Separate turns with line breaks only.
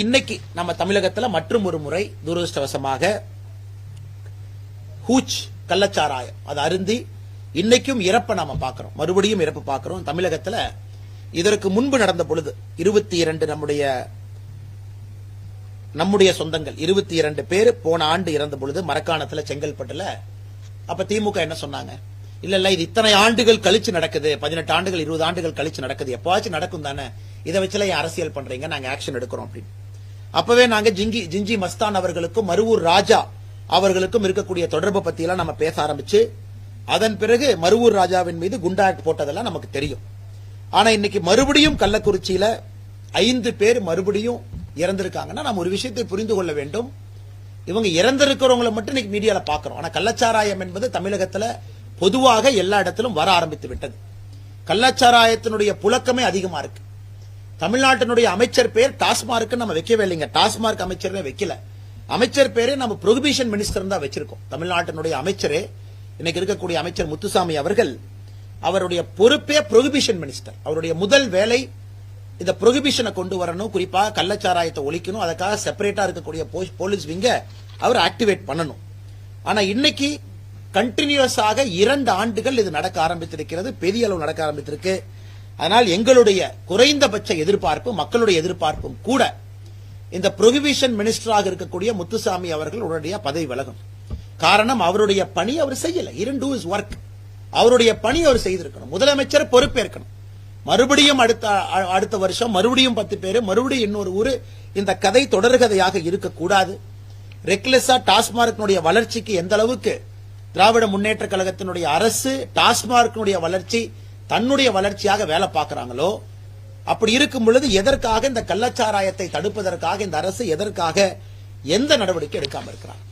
இன்னைக்கு நம்ம தமிழகத்தில் மற்றும் ஒரு முறை துரதிருஷ்டவசமாக ஹூச் கள்ளச்சாராயம் அது அருந்தி இன்னைக்கும் இறப்பை நாம பார்க்கிறோம், மறுபடியும் இறப்பு பார்க்கிறோம். தமிழகத்தில் இதற்கு முன்பு நடந்த பொழுது 22 நம்முடைய சொந்தங்கள் 22 பேர் போன ஆண்டு இறந்த பொழுது மரக்காணத்தில் செங்கல்பட்டுல அப்ப திமுக என்ன சொன்னாங்க? இல்ல இது இத்தனை ஆண்டுகள் கழிச்சு நடக்குது, 18 ஆண்டுகள் 20 ஆண்டுகள் கழிச்சு நடக்குது, எப்பவாச்சும் நடக்கும் தானே, இதை வச்சுல அரசியல் பண்றீங்க, நாங்க ஆக்ஷன் எடுக்கிறோம் அப்படின்னு. அப்பவே நாங்க ஜிஞ்சி மஸ்தான் அவர்களுக்கும் மருவூர் ராஜா அவர்களுக்கும் இருக்கக்கூடிய தொடர்பை பத்தி எல்லாம் நம்ம பேச ஆரம்பிச்சு அதன் பிறகு மருவூர் ராஜாவின் மீது குண்டா ஆக்ட் போட்டதெல்லாம் நமக்கு தெரியும். ஆனா இன்னைக்கு மறுபடியும் கள்ளக்குறிச்சியில 5 பேர் மறுபடியும் இறந்திருக்காங்கன்னா நம்ம ஒரு விஷயத்தை புரிந்து கொள்ள வேண்டும். இவங்க இறந்திருக்கிறவங்களை மட்டும் இன்னைக்கு மீடியால பாக்குறோம். ஆனா கள்ளச்சாராயம் என்பது தமிழகத்துல பொதுவாக எல்லா இடத்திலும் வர ஆரம்பித்து விட்டது. கள்ளச்சாராயத்தினுடைய புழக்கமே அதிகமா இருக்கு. தமிழ்நாட்டினுடைய அமைச்சர் பேர் டாஸ்மார்க் நம்ம வைக்கவே இல்லைங்க, டாஸ்மார்க் அமைச்சரே வைக்கல. அமைச்சர் பேரே நம்ம புரோஹிபிஷன் மினிஸ்டர் தான் வச்சிருக்கோம். தமிழ்நாட்டினுடைய அமைச்சரே இன்னைக்கு இருக்கக்கூடிய அமைச்சர் முத்துசாமி அவர்கள் அவருடைய பொறுப்பே புரோஹிபிஷன் மினிஸ்டர். அவருடைய முதல் வேலை இந்த புரோஹிபிஷனை கொண்டு வரணும், குறிப்பா கள்ளச்சாராயத்தை ஒழிக்கணும். அதுக்காக செப்பரேட்டா இருக்கக்கூடிய போலீஸ் விங்க அவர் ஆக்டிவேட் பண்ணணும். ஆனா இன்னைக்கு கண்டினியூஸாக 2 ஆண்டுகள் இது நடக்க ஆரம்பித்திருக்கிறது, பெரிய அளவு நடக்க ஆரம்பித்திருக்கு. அதனால் எங்களுடைய குறைந்தபட்ச எதிர்பார்ப்பு, மக்களுடைய எதிர்பார்ப்பும் கூட இந்த புரோஹிபிஷன் மினிஸ்டராக இருக்கக்கூடிய முத்துசாமி அவர்கள் உடனடியாக பதவி விலகும். காரணம், அவருடைய பணி அவர் செய்யல. ஒர்க், அவருடைய பணி அவர் செய்திருக்கணும். முதலமைச்சர் பொறுப்பேற்கணும். மறுபடியும் அடுத்த வருஷம் மறுபடியும் 10 பேர், மறுபடியும் இன்னொரு ஊரு, இந்த கதை தொடர்கதையாக இருக்கக்கூடாது. ரெக்லெஸ்ஸா டாஸ்மார்க்கினுடைய வளர்ச்சிக்கு எந்த அளவுக்கு திராவிட முன்னேற்ற கழகத்தினுடைய அரசு டாஸ்மார்க்கினுடைய வளர்ச்சி தன்னுடைய வளர்ச்சியாக வேலை பார்க்கிறாங்களோ, அப்படி இருக்கும் பொழுது எதற்காக இந்த கள்ளச்சாராயத்தை தடுப்பதற்காக இந்த அரசு எதற்காக எந்த நடவடிக்கை எடுக்காம இருக்கிறாங்க?